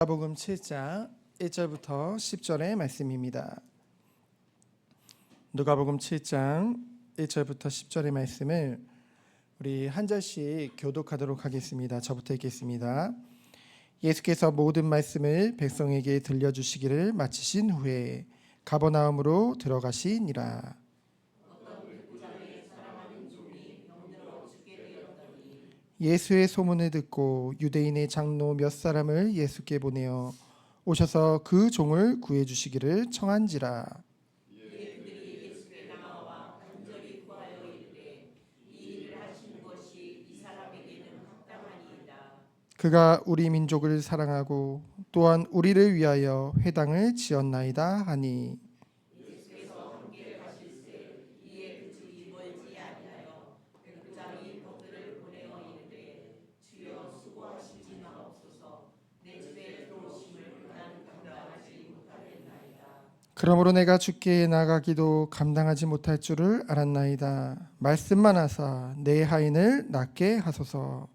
누가복음 7장 1절부터 10절의 말씀입니다. 누가복음 7장 1절부터 10절의 말씀을 우리 한 절씩 교독하도록 하겠습니다. 저부터 읽겠습니다. 예수께서 모든 말씀을 백성에게 들려주시기를 마치신 후에 가버나움으로 들어가시니라. 예수의 소문을 듣고 유대인의 장로 몇 사람을 예수께 보내어 오셔서 그 종을 구해 주시기를 청한지라. 그가 우리 민족을 사랑하고 또한 우리를 위하여 회당을 지었나이다 하니, 그러므로 내가 주께 나가기도 감당하지 못할 줄을 알았나이다. 말씀만 하사 내 하인을 낫게 하소서.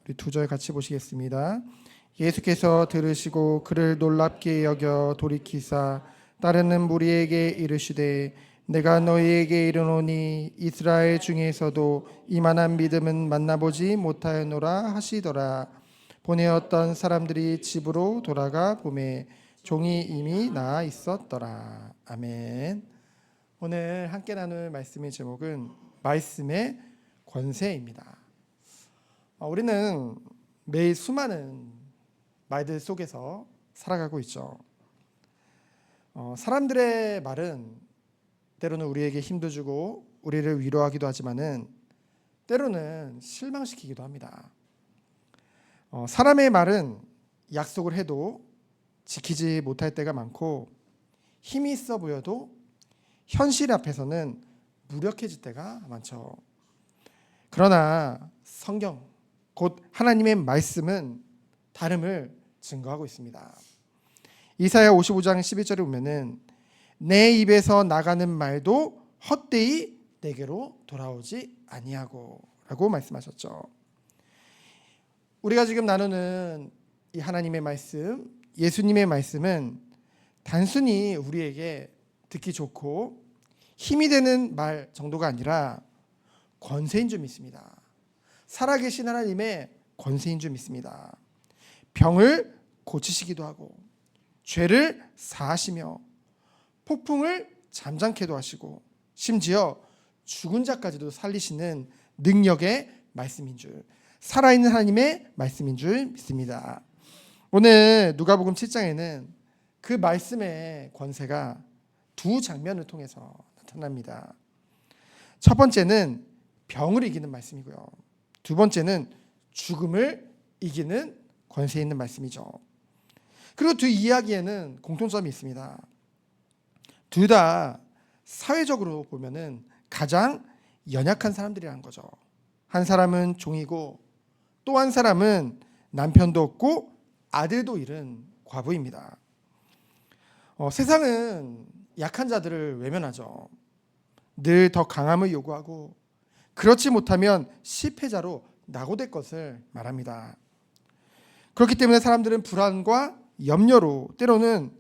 우리 두 절 같이 보시겠습니다. 예수께서 들으시고 그를 놀랍게 여겨 돌이키사 따르는 무리에게 이르시되, 내가 너희에게 이르노니 이스라엘 중에서도 이만한 믿음은 만나보지 못하였노라 하시더라. 보내었던 사람들이 집으로 돌아가 보매 종이 이미 나아 있었더라. 아멘. 오늘 함께 나눌 말씀의 제목은 말씀의 권세입니다. 우리는 매일 수많은 말들 속에서 살아가고 있죠. 사람들의 말은 때로는 우리에게 힘도 주고 우리를 위로하기도 하지만은 때로는 실망시키기도 합니다. 사람의 말은 약속을 해도 지키지 못할 때가 많고 힘이 있어 보여도 현실 앞에서는 무력해질 때가 많죠. 그러나 성경, 곧 하나님의 말씀은 다름을 증거하고 있습니다. 이사야 55장 11절에 보면은 내 입에서 나가는 말도 헛되이 내게로 돌아오지 아니하고 라고 말씀하셨죠. 우리가 지금 나누는 이 하나님의 말씀, 예수님의 말씀은 단순히 우리에게 듣기 좋고 힘이 되는 말 정도가 아니라 권세인 줄 믿습니다. 살아계신 하나님의 권세인 줄 믿습니다. 병을 고치시기도 하고 죄를 사하시며 폭풍을 잠잠케도 하시고 심지어 죽은 자까지도 살리시는 능력의 말씀인 줄, 살아있는 하나님의 말씀인 줄 믿습니다. 오늘 누가복음 7장에는 그 말씀의 권세가 두 장면을 통해서 나타납니다. 첫 번째는 병을 이기는 말씀이고요. 두 번째는 죽음을 이기는 권세 있는 말씀이죠. 그리고 두 이야기에는 공통점이 있습니다. 둘 다 사회적으로 보면은 가장 연약한 사람들이라는 거죠. 한 사람은 종이고 또 한 사람은 남편도 없고 아들도 잃은 과부입니다. 세상은 약한 자들을 외면하죠. 늘 더 강함을 요구하고 그렇지 못하면 실패자로 낙오될 것을 말합니다. 그렇기 때문에 사람들은 불안과 염려로 때로는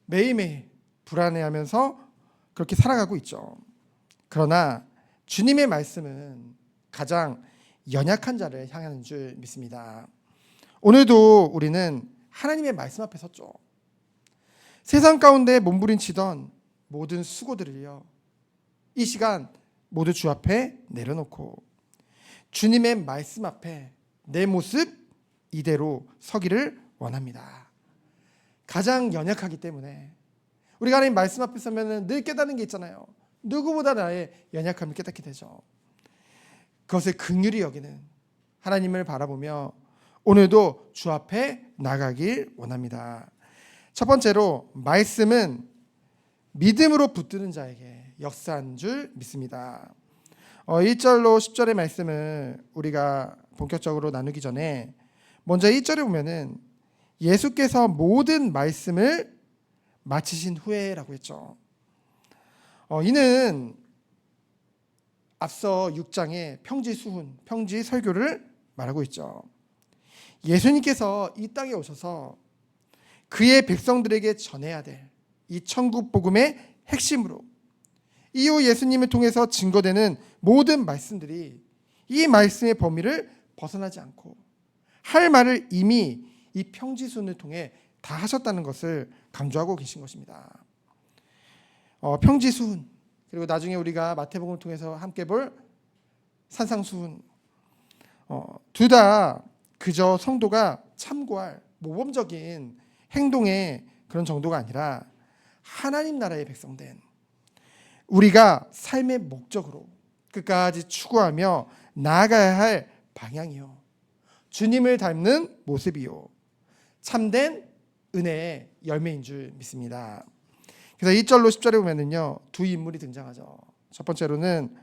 매일매일 불안해하면서 그렇게 살아가고 있죠. 그러나 주님의 말씀은 가장 연약한 자를 향하는 줄 믿습니다. 오늘도 우리는 하나님의 말씀 앞에 섰죠. 세상 가운데 몸부림치던 모든 수고들을요, 이 시간 모두 주 앞에 내려놓고 주님의 말씀 앞에 내 모습 이대로 서기를 원합니다. 가장 연약하기 때문에 우리가 하나님 말씀 앞에 서면 늘 깨닫는 게 있잖아요. 누구보다 나의 연약함을 깨닫게 되죠. 그것을 긍휼히 여기는 하나님을 바라보며 오늘도 주 앞에 나가길 원합니다. 첫 번째로 말씀은 믿음으로 붙드는 자에게 역사한 줄 믿습니다. 1절로 10절의 말씀을 우리가 본격적으로 나누기 전에 먼저 1절에 보면은 예수께서 모든 말씀을 마치신 후에라고 했죠. 이는 앞서 6장의 평지수훈, 평지설교를 말하고 있죠. 예수님께서 이 땅에 오셔서 그의 백성들에게 전해야 될 이 천국 복음의 핵심으로 이후 예수님을 통해서 증거되는 모든 말씀들이 이 말씀의 범위를 벗어나지 않고 할 말을 이미 이 평지수훈을 통해 다 하셨다는 것을 강조하고 계신 것입니다. 평지수훈, 그리고 나중에 우리가 마태복음을 통해서 함께 볼 산상수훈, 둘 다 그저 성도가 참고할 모범적인 행동의 그런 정도가 아니라 하나님 나라의 백성된 우리가 삶의 목적으로 끝까지 추구하며 나아가야 할 방향이요, 주님을 닮는 모습이요, 참된 은혜의 열매인 줄 믿습니다. 그래서 1절로 10절에 보면은요, 두 인물이 등장하죠. 첫 번째로는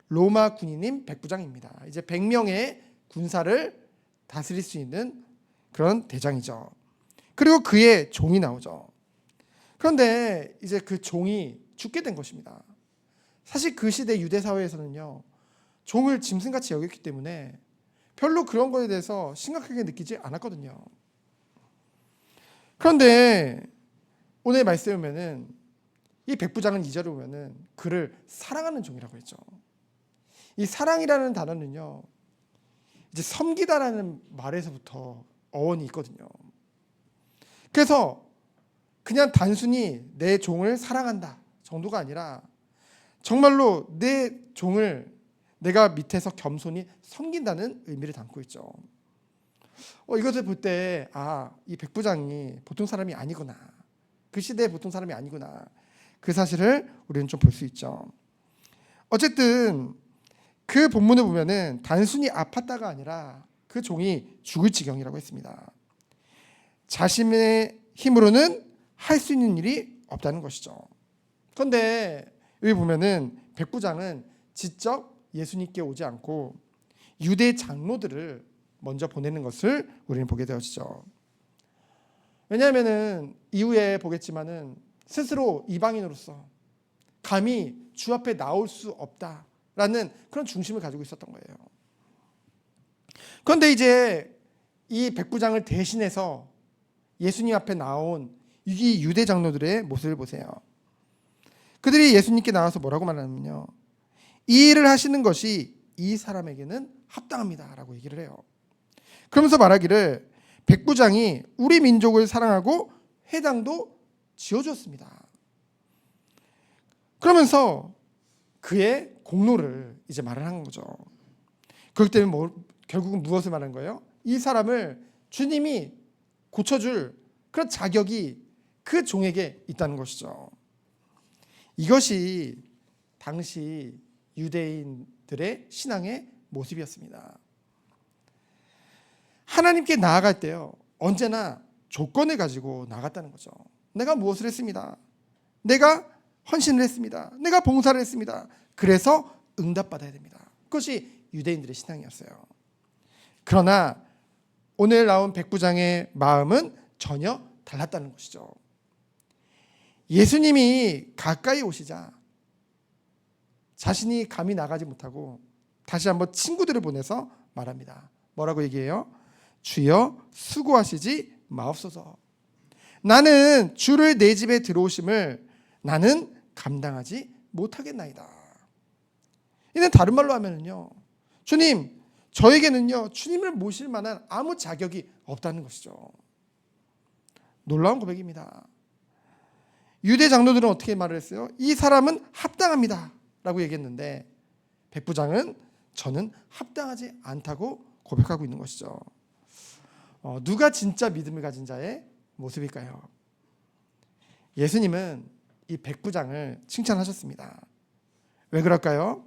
로마 군인인 백부장입니다. 이제 100명의 군사를 다스릴 수 있는 그런 대장이죠. 그리고 그의 종이 나오죠. 그런데 이제 그 종이 죽게 된 것입니다. 사실 그 시대 유대 사회에서는요, 종을 짐승같이 여겼기 때문에 별로 그런 거에 대해서 심각하게 느끼지 않았거든요. 그런데 오늘 말씀에 보면은 이 백부장은 2절에 보면은 그를 사랑하는 종이라고 했죠. 이 사랑이라는 단어는요, 이제 섬기다라는 말에서부터 어원이 있거든요. 그래서 그냥 단순히 내 종을 사랑한다 정도가 아니라 정말로 내 종을 내가 밑에서 겸손히 섬긴다는 의미를 담고 있죠. 이것을 볼 때 이 백부장이 보통 사람이 아니구나, 그 시대의 보통 사람이 아니구나, 그 사실을 우리는 좀 볼 수 있죠. 어쨌든 그 본문을 보면은 단순히 아팠다가 아니라 그 종이 죽을 지경이라고 했습니다. 자신의 힘으로는 할 수 있는 일이 없다는 것이죠. 그런데 여기 보면은 백부장은 직접 예수님께 오지 않고 유대 장로들을 먼저 보내는 것을 우리는 보게 되어지죠. 왜냐하면은 이후에 보겠지만은 스스로 이방인으로서 감히 주 앞에 나올 수 없다라는 그런 중심을 가지고 있었던 거예요. 그런데 이제 이 백부장을 대신해서 예수님 앞에 나온 이 유대 장로들의 모습을 보세요. 그들이 예수님께 나와서 뭐라고 말하냐면요, 이 일을 하시는 것이 이 사람에게는 합당합니다라고 얘기를 해요. 그러면서 말하기를 백부장이 우리 민족을 사랑하고 회당도 지어주었습니다. 그러면서 그의 공로를 이제 말을 한 거죠. 그렇기 때문에 결국은 무엇을 말한 거예요? 이 사람을 주님이 고쳐줄 그런 자격이 그 종에게 있다는 것이죠. 이것이 당시 유대인들의 신앙의 모습이었습니다. 하나님께 나아갈 때요, 언제나 조건을 가지고 나갔다는 거죠. 내가 무엇을 했습니다. 내가 헌신을 했습니다. 내가 봉사를 했습니다. 그래서 응답받아야 됩니다. 그것이 유대인들의 신앙이었어요. 그러나 오늘 나온 백부장의 마음은 전혀 달랐다는 것이죠. 예수님이 가까이 오시자 자신이 감히 나가지 못하고 다시 한번 친구들을 보내서 말합니다. 뭐라고 얘기해요? 주여 수고하시지 마옵소서. 나는 주를 내 집에 들어오심을 나는 감당하지 못하겠나이다. 이는 다른 말로 하면은요, 주님, 저에게는요 주님을 모실 만한 아무 자격이 없다는 것이죠. 놀라운 고백입니다. 유대 장로들은 어떻게 말을 했어요? 이 사람은 합당합니다 라고 얘기했는데 백부장은 저는 합당하지 않다고 고백하고 있는 것이죠. 누가 진짜 믿음을 가진 자의 모습일까요? 예수님은 이 백부장을 칭찬하셨습니다. 왜 그럴까요?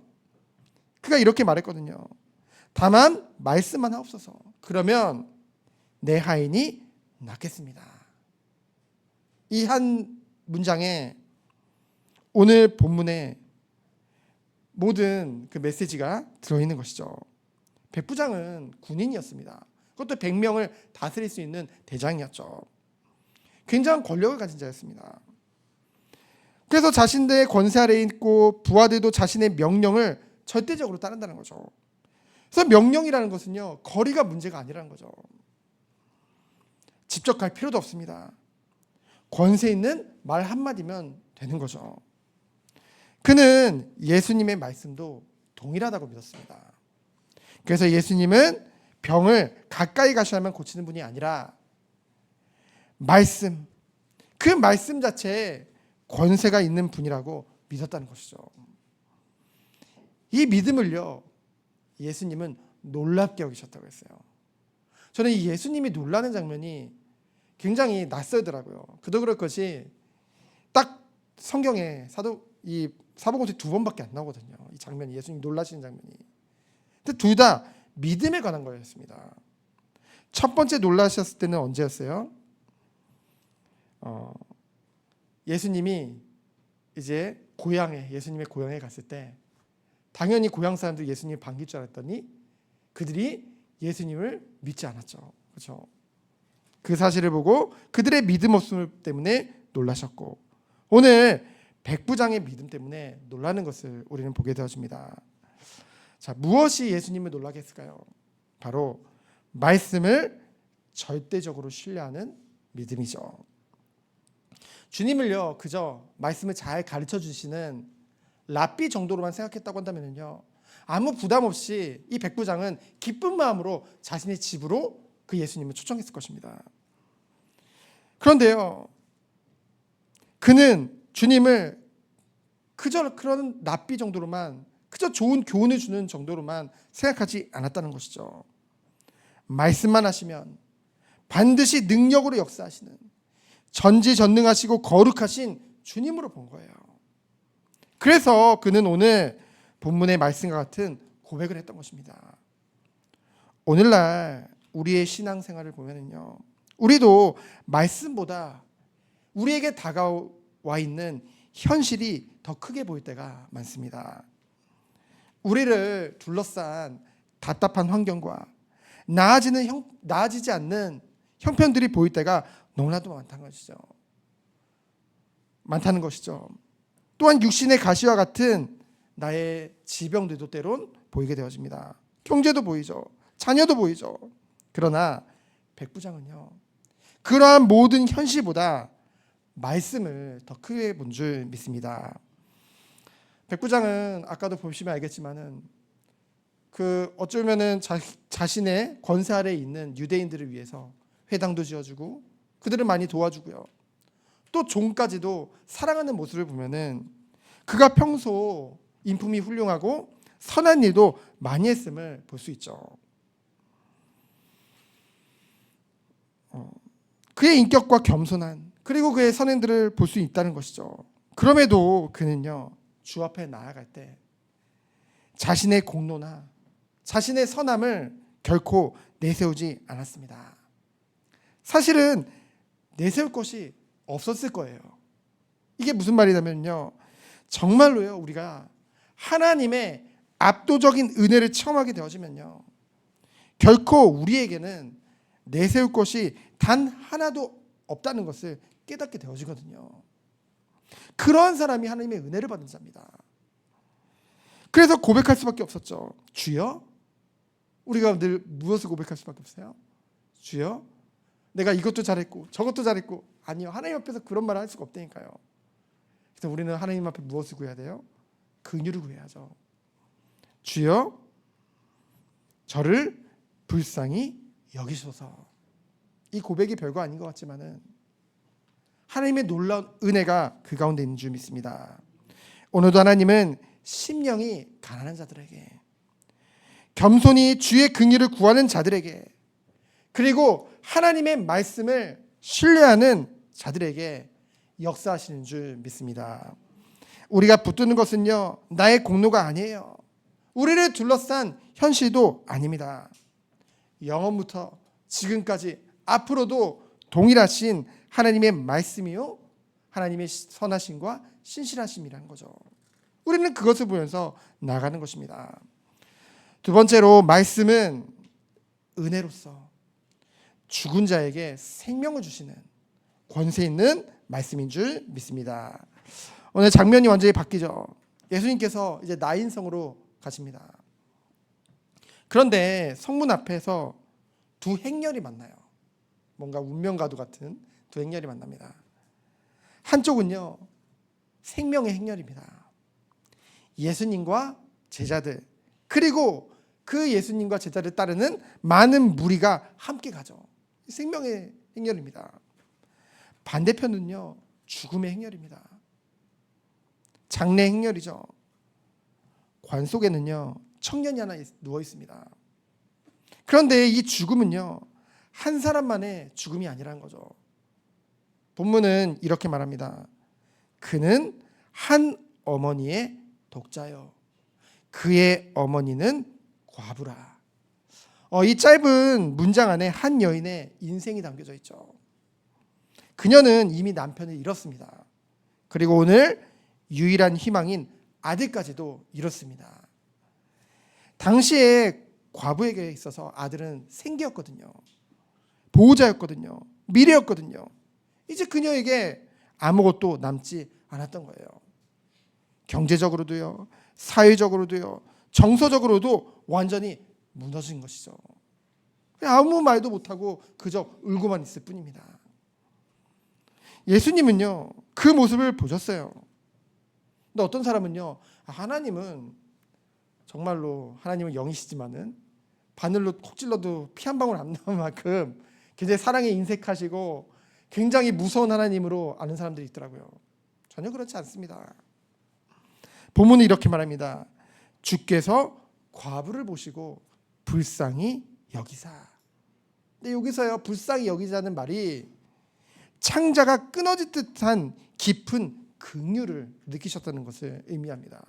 그가 이렇게 말했거든요. 다만 말씀만 하옵소서. 그러면 내 하인이 낫겠습니다. 이 한 문장에 오늘 본문에 모든 그 메시지가 들어있는 것이죠. 백부장은 군인이었습니다. 그것도 100명을 다스릴 수 있는 대장이었죠. 굉장한 권력을 가진 자였습니다. 그래서 자신들의 권세 아래에 있고 부하들도 자신의 명령을 절대적으로 따른다는 거죠. 그래서 명령이라는 것은요, 거리가 문제가 아니라는 거죠. 직접 갈 필요도 없습니다. 권세 있는 말 한마디면 되는 거죠. 그는 예수님의 말씀도 동일하다고 믿었습니다. 그래서 예수님은 병을 가까이 가셔야만 고치는 분이 아니라 말씀, 그 말씀 자체에 권세가 있는 분이라고 믿었다는 것이죠. 이 믿음을요, 예수님은 놀랍게 여기셨다고 했어요. 저는 이 예수님이 놀라는 장면이 굉장히 낯설더라고요. 그도 그럴 것이 딱 성경에 사복음서 2번밖에 안 나오거든요. 이 장면이, 예수님이 놀라시는 장면이. 근데 둘 다 믿음에 관한 거였습니다. 첫 번째 놀라셨을 때는 언제였어요? 예수님이 이제 예수님의 고향에 갔을 때 당연히 고향 사람들이 예수님을 반길 줄 알았더니 그들이 예수님을 믿지 않았죠. 그렇죠? 그 사실을 보고 그들의 믿음 없음 때문에 놀라셨고, 오늘 백부장의 믿음 때문에 놀라는 것을 우리는 보게 되어집니다. 자, 무엇이 예수님을 놀라게 했을까요? 바로 말씀을 절대적으로 신뢰하는 믿음이죠. 주님을요, 그저 말씀을 잘 가르쳐 주시는 랍비 정도로만 생각했다고 한다면요, 아무 부담 없이 이 백부장은 기쁜 마음으로 자신의 집으로 그 예수님을 초청했을 것입니다. 그런데요, 그는 주님을 그저 그런 랍비 정도로만, 그저 좋은 교훈을 주는 정도로만 생각하지 않았다는 것이죠. 말씀만 하시면 반드시 능력으로 역사하시는 전지전능하시고 거룩하신 주님으로 본 거예요. 그래서 그는 오늘 본문의 말씀과 같은 고백을 했던 것입니다. 오늘날 우리의 신앙생활을 보면요, 우리도 말씀보다 우리에게 다가와 있는 현실이 더 크게 보일 때가 많습니다. 우리를 둘러싼 답답한 환경과 나아지지 않는 형편들이 보일 때가 너무나도 많다는 것이죠. 또한 육신의 가시와 같은 나의 질병들도 때론 보이게 되어집니다. 경제도 보이죠. 자녀도 보이죠. 그러나 백부장은요, 그러한 모든 현실보다 말씀을 더 크게 본 줄 믿습니다. 백부장은 아까도 보시면 알겠지만은 어쩌면은 자신의 권세 아래에 있는 유대인들을 위해서 회당도 지어주고 그들을 많이 도와주고요. 또 종까지도 사랑하는 모습을 보면은 그가 평소 인품이 훌륭하고 선한 일도 많이 했음을 볼 수 있죠. 그의 인격과 겸손한, 그리고 그의 선행들을 볼 수 있다는 것이죠. 그럼에도 그는요, 주 앞에 나아갈 때 자신의 공로나 자신의 선함을 결코 내세우지 않았습니다. 사실은 내세울 것이 없었을 거예요. 이게 무슨 말이냐면요, 정말로요, 우리가 하나님의 압도적인 은혜를 체험하게 되어지면요, 결코 우리에게는 내세울 것이 단 하나도 없다는 것을 깨닫게 되어지거든요. 그러한 사람이 하나님의 은혜를 받은 자입니다. 그래서 고백할 수밖에 없었죠. 주여, 우리가 늘 무엇을 고백할 수밖에 없어요? 주여, 내가 이것도 잘했고 저것도 잘했고. 아니요, 하나님 앞에서 그런 말을 할 수가 없다니까요. 그래서 우리는 하나님 앞에 무엇을 구해야 돼요? 긍휼을 구해야죠. 주여, 저를 불쌍히 여기소서. 이 고백이 별거 아닌 것 같지만은 하나님의 놀라운 은혜가 그 가운데 있는 줄 믿습니다. 오늘도 하나님은 심령이 가난한 자들에게, 겸손히 주의 긍휼을 구하는 자들에게, 그리고 하나님의 말씀을 신뢰하는 자들에게 역사하시는 줄 믿습니다. 우리가 붙드는 것은요, 나의 공로가 아니에요. 우리를 둘러싼 현실도 아닙니다. 영원부터 지금까지 앞으로도 동일하신 하나님의 말씀이요, 하나님의 선하심과 신실하심이라는 거죠. 우리는 그것을 보면서 나아가는 것입니다. 두 번째로, 말씀은 은혜로서 죽은 자에게 생명을 주시는 권세 있는 말씀인 줄 믿습니다. 오늘 장면이 완전히 바뀌죠. 예수님께서 이제 나인성으로 가십니다. 그런데 성문 앞에서 두 행렬이 만나요. 뭔가 운명과도 같은 두 행렬이 만납니다. 한쪽은요, 생명의 행렬입니다. 예수님과 제자들, 그리고 그 예수님과 제자를 따르는 많은 무리가 함께 가죠. 생명의 행렬입니다. 반대편은요, 죽음의 행렬입니다. 장례 행렬이죠. 관 속에는요, 청년이 하나 누워 있습니다. 그런데 이 죽음은요, 한 사람만의 죽음이 아니라는 거죠. 본문은 이렇게 말합니다. 그는 한 어머니의 독자요, 그의 어머니는 과부라. 이 짧은 문장 안에 한 여인의 인생이 담겨져 있죠. 그녀는 이미 남편을 잃었습니다. 그리고 오늘 유일한 희망인 아들까지도 잃었습니다. 당시에 과부에게 있어서 아들은 생기였거든요. 보호자였거든요. 미래였거든요. 이제 그녀에게 아무것도 남지 않았던 거예요. 경제적으로도요, 사회적으로도요, 정서적으로도 완전히 무너진 것이죠. 아무 말도 못하고 그저 울고만 있을 뿐입니다. 예수님은요, 그 모습을 보셨어요. 근데 어떤 사람은요, 하나님은 정말로, 하나님은 영이시지만은 바늘로 콕 찔러도 피 한 방울 안 나올 만큼 굉장히 사랑에 인색하시고 굉장히 무서운 하나님으로 아는 사람들이 있더라고요. 전혀 그렇지 않습니다. 본문은 이렇게 말합니다. 주께서 과부를 보시고 불쌍히 여기사. 근데 여기서요, 불쌍히 여기자는 말이 창자가 끊어질 듯한 깊은 긍휼을 느끼셨다는 것을 의미합니다.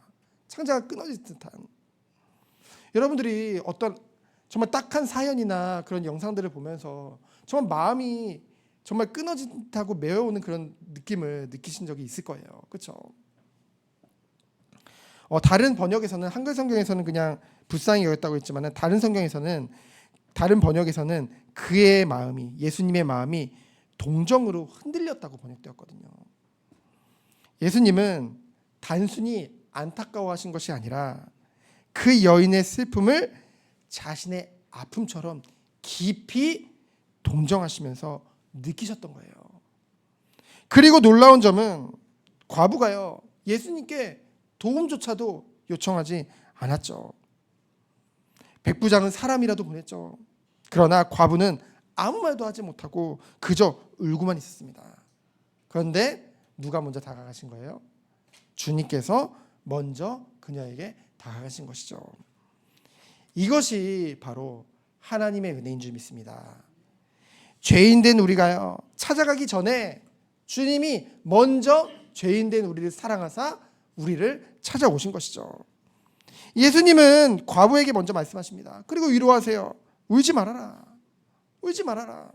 창자가 끊어질 듯한. 여러분들이 어떤 정말 딱한 사연이나 그런 영상들을 보면서 정말 마음이 정말 끊어진다고 메어오는 그런 느낌을 느끼신 적이 있을 거예요. 그렇죠? 다른 번역에서는, 한글 성경에서는 그냥 불쌍히 여겼다고 했지만 다른 성경에서는, 다른 번역에서는 그의 마음이, 예수님의 마음이 동정으로 흔들렸다고 번역되었거든요. 예수님은 단순히 안타까워하신 것이 아니라 그 여인의 슬픔을 자신의 아픔처럼 깊이 동정하시면서 느끼셨던 거예요. 그리고 놀라운 점은 과부가요, 예수님께 도움조차도 요청하지 않았죠. 백부장은 사람이라도 보냈죠. 그러나 과부는 아무 말도 하지 못하고 그저 울고만 있었습니다. 그런데 누가 먼저 다가가신 거예요? 주님께서 먼저 그녀에게 다가가신 것이죠. 이것이 바로 하나님의 은혜인 줄 믿습니다. 죄인된 우리가요, 찾아가기 전에 주님이 먼저 죄인된 우리를 사랑하사 우리를 찾아오신 것이죠. 예수님은 과부에게 먼저 말씀하십니다. 그리고 위로하세요. 울지 말아라. 울지 말아라.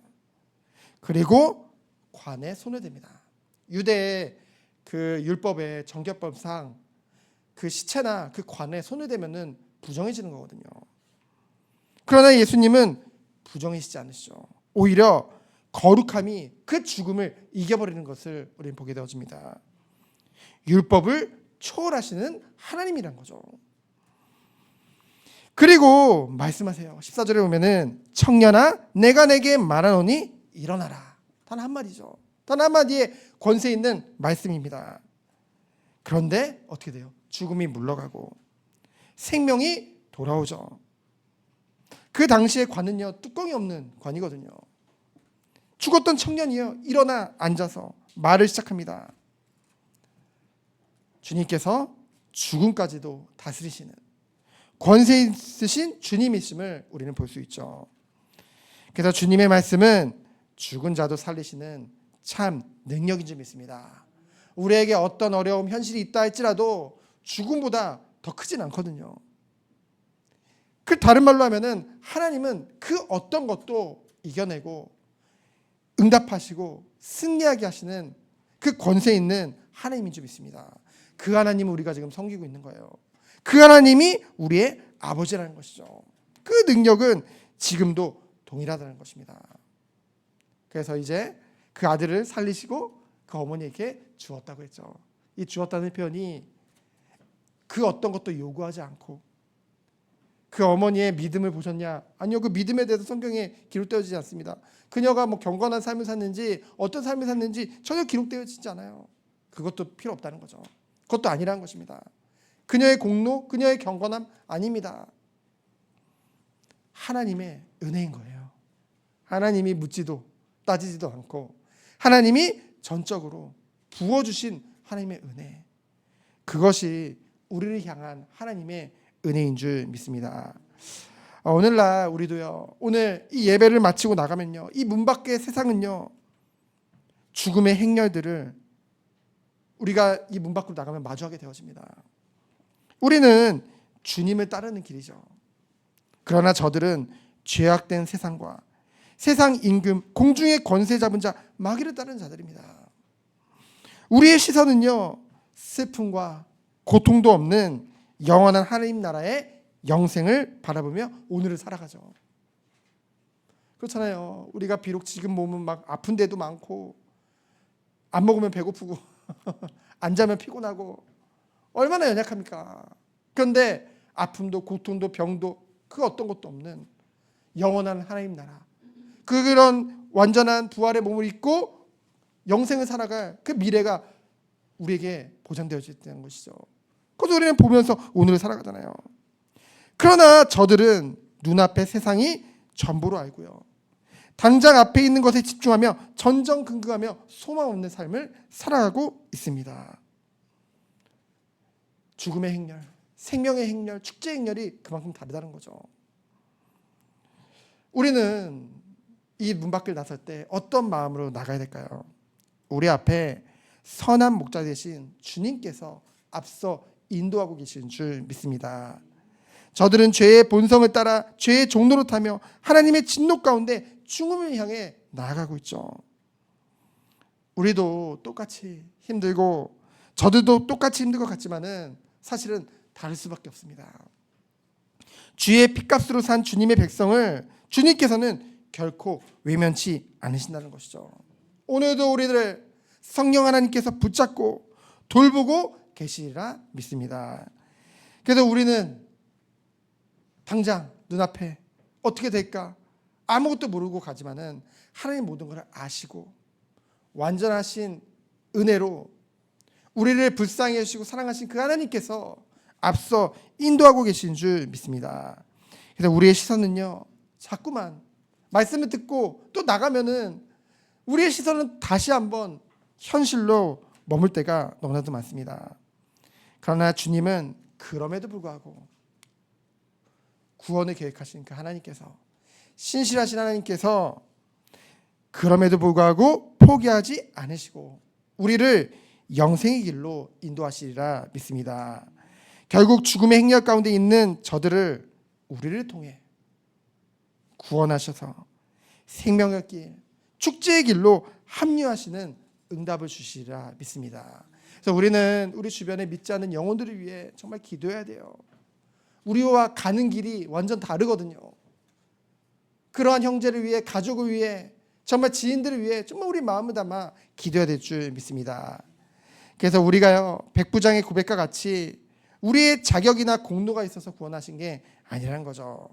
그리고 관에 손을 댑니다. 유대의 그 율법의 정결법상 그 시체나 그 관에 손을 대면은 부정해지는 거거든요. 그러나 예수님은 부정해지지 않으시죠. 오히려 거룩함이 그 죽음을 이겨버리는 것을 우리는 보게 되어집니다. 율법을 초월하시는 하나님이란 거죠. 그리고 말씀하세요. 14절에 보면은 청년아 내가 내게 말하노니 일어나라. 단 한마디죠. 단 한마디의 권세 있는 말씀입니다. 그런데 어떻게 돼요? 죽음이 물러가고 생명이 돌아오죠. 그 당시의 관은요, 뚜껑이 없는 관이거든요. 죽었던 청년이요, 일어나 앉아서 말을 시작합니다. 주님께서 죽음까지도 다스리시는 권세 있으신 주님이심을 우리는 볼 수 있죠. 그래서 주님의 말씀은 죽은 자도 살리시는 참 능력인 줄 믿습니다. 우리에게 어떤 어려움, 현실이 있다 할지라도 죽음보다 더 크진 않거든요. 그 다른 말로 하면은 하나님은 그 어떤 것도 이겨내고 응답하시고 승리하게 하시는 그 권세 있는 하나님인 줄 믿습니다. 그 하나님을 우리가 지금 섬기고 있는 거예요. 그 하나님이 우리의 아버지라는 것이죠. 그 능력은 지금도 동일하다는 것입니다. 그래서 이제 그 아들을 살리시고 그 어머니에게 주었다고 했죠. 이 주었다는 표현이 그 어떤 것도 요구하지 않고, 그 어머니의 믿음을 보셨냐? 아니요, 그 믿음에 대해서 성경에 기록되어지지 않습니다. 그녀가 뭐 경건한 삶을 샀는지 어떤 삶을 샀는지 전혀 기록되어지지 않아요. 그것도 필요 없다는 거죠. 그것도 아니라는 것입니다. 그녀의 공로, 그녀의 경건함 아닙니다. 하나님의 은혜인 거예요. 하나님이 묻지도 따지지도 않고 하나님이 전적으로 부어주신 하나님의 은혜, 그것이 우리를 향한 하나님의 은혜인 줄 믿습니다. 오늘날 우리도요, 오늘 이 예배를 마치고 나가면요, 이 문 밖의 세상은요, 죽음의 행렬들을 우리가 이 문 밖으로 나가면 마주하게 되어집니다. 우리는 주님을 따르는 길이죠. 그러나 저들은 죄악된 세상과 세상 임금, 공중의 권세 잡은 자, 마귀를 따르는 자들입니다. 우리의 시선은요, 슬픔과 고통도 없는 영원한 하나님 나라의 영생을 바라보며 오늘을 살아가죠. 그렇잖아요. 우리가 비록 지금 몸은 막 아픈 데도 많고, 안 먹으면 배고프고 안 자면 피곤하고, 얼마나 연약합니까? 그런데 아픔도 고통도 병도 그 어떤 것도 없는 영원한 하나님 나라, 그런 완전한 부활의 몸을 입고 영생을 살아갈 그 미래가 우리에게 보장되어진다는 것이죠. 그래서 우리는 보면서 오늘을 살아가잖아요. 그러나 저들은 눈앞의 세상이 전부로 알고요, 당장 앞에 있는 것에 집중하며 전전긍긍하며 소망 없는 삶을 살아가고 있습니다. 죽음의 행렬, 생명의 행렬, 축제의 행렬이 그만큼 다르다는 거죠. 우리는 이 문 밖을 나설 때 어떤 마음으로 나가야 될까요? 우리 앞에 선한 목자 되신 주님께서 앞서 인도하고 계신 줄 믿습니다. 저들은 죄의 본성을 따라 죄의 종로로 타며 하나님의 진노 가운데 죽음을 향해 나아가고 있죠. 우리도 똑같이 힘들고 저들도 똑같이 힘든 것 같지만은 사실은 다를 수밖에 없습니다. 주의 핏값으로 산 주님의 백성을 주님께서는 결코 외면치 않으신다는 것이죠. 오늘도 우리들을 성령 하나님께서 붙잡고 돌보고 계시리라 믿습니다. 그래서 우리는 당장 눈앞에 어떻게 될까 아무것도 모르고 가지만은 하나님 모든 것을 아시고 완전하신 은혜로 우리를 불쌍히 해주시고 사랑하신 그 하나님께서 앞서 인도하고 계신 줄 믿습니다. 그래서 우리의 시선은요, 자꾸만 말씀을 듣고 또 나가면은 우리의 시선은 다시 한번 현실로 머물 때가 너무나도 많습니다. 그러나 주님은 그럼에도 불구하고 구원을 계획하신 그 하나님께서, 신실하신 하나님께서 그럼에도 불구하고 포기하지 않으시고 우리를 영생의 길로 인도하시리라 믿습니다. 결국 죽음의 행렬 가운데 있는 저들을 우리를 통해 구원하셔서 생명의 길, 축제의 길로 합류하시는 응답을 주시리라 믿습니다. 그래서 우리는 우리 주변에 믿지 않는 영혼들을 위해 정말 기도해야 돼요. 우리와 가는 길이 완전 다르거든요. 그러한 형제를 위해, 가족을 위해, 정말 지인들을 위해 정말 우리 마음을 담아 기도해야 될 줄 믿습니다. 그래서 우리가요, 백부장의 고백과 같이 우리의 자격이나 공로가 있어서 구원하신 게 아니라는 거죠.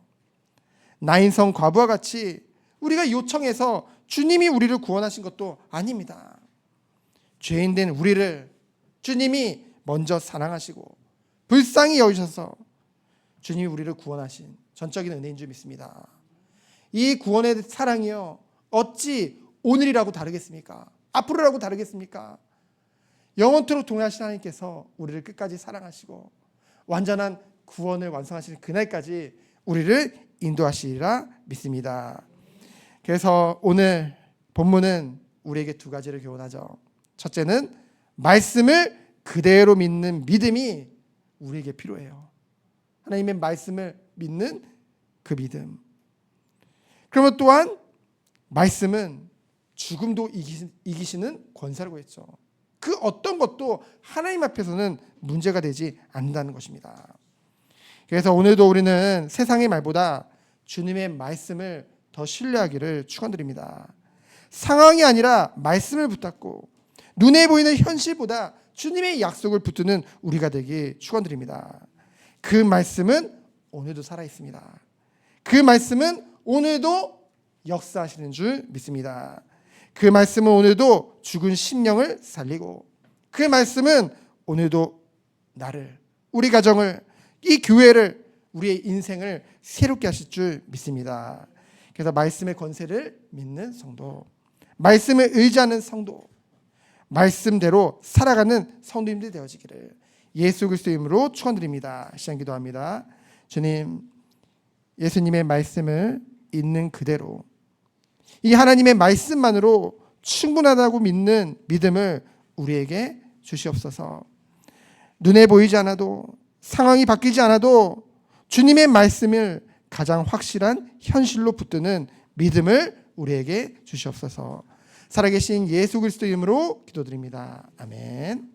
나인성 과부와 같이 우리가 요청해서 주님이 우리를 구원하신 것도 아닙니다. 죄인된 우리를 주님이 먼저 사랑하시고 불쌍히 여기셔서 주님이 우리를 구원하신 전적인 은혜인 줄 믿습니다. 이 구원의 사랑이요, 어찌 오늘이라고 다르겠습니까? 앞으로라고 다르겠습니까? 영원토록 동행하신 하나님께서 우리를 끝까지 사랑하시고 완전한 구원을 완성하시는 그날까지 우리를 인도하시리라 믿습니다. 그래서 오늘 본문은 우리에게 두 가지를 교훈하죠. 첫째는 말씀을 그대로 믿는 믿음이 우리에게 필요해요. 하나님의 말씀을 믿는 그 믿음. 그러면 또한 말씀은 죽음도 이기시는 권세라고 했죠. 그 어떤 것도 하나님 앞에서는 문제가 되지 않는다는 것입니다. 그래서 오늘도 우리는 세상의 말보다 주님의 말씀을 더 신뢰하기를 축원드립니다. 상황이 아니라 말씀을 붙잡고 눈에 보이는 현실보다 주님의 약속을 붙드는 우리가 되기 축원드립니다. 그 말씀은 오늘도 살아 있습니다. 그 말씀은 오늘도 역사하시는 줄 믿습니다. 그 말씀은 오늘도 죽은 심령을 살리고, 그 말씀은 오늘도 나를, 우리 가정을, 이 교회를, 우리의 인생을 새롭게 하실 줄 믿습니다. 그래서 말씀의 권세를 믿는 성도, 말씀을 의지하는 성도, 말씀대로 살아가는 성도님들이 되어지기를 예수 그리스도의 이름으로 축원드립니다. 시간 기도합니다. 주님, 예수님의 말씀을 있는 그대로, 이 하나님의 말씀만으로 충분하다고 믿는 믿음을 우리에게 주시옵소서. 눈에 보이지 않아도, 상황이 바뀌지 않아도 주님의 말씀을 가장 확실한 현실로 붙드는 믿음을 우리에게 주시옵소서. 살아계신 예수 그리스도 이름으로 기도드립니다. 아멘.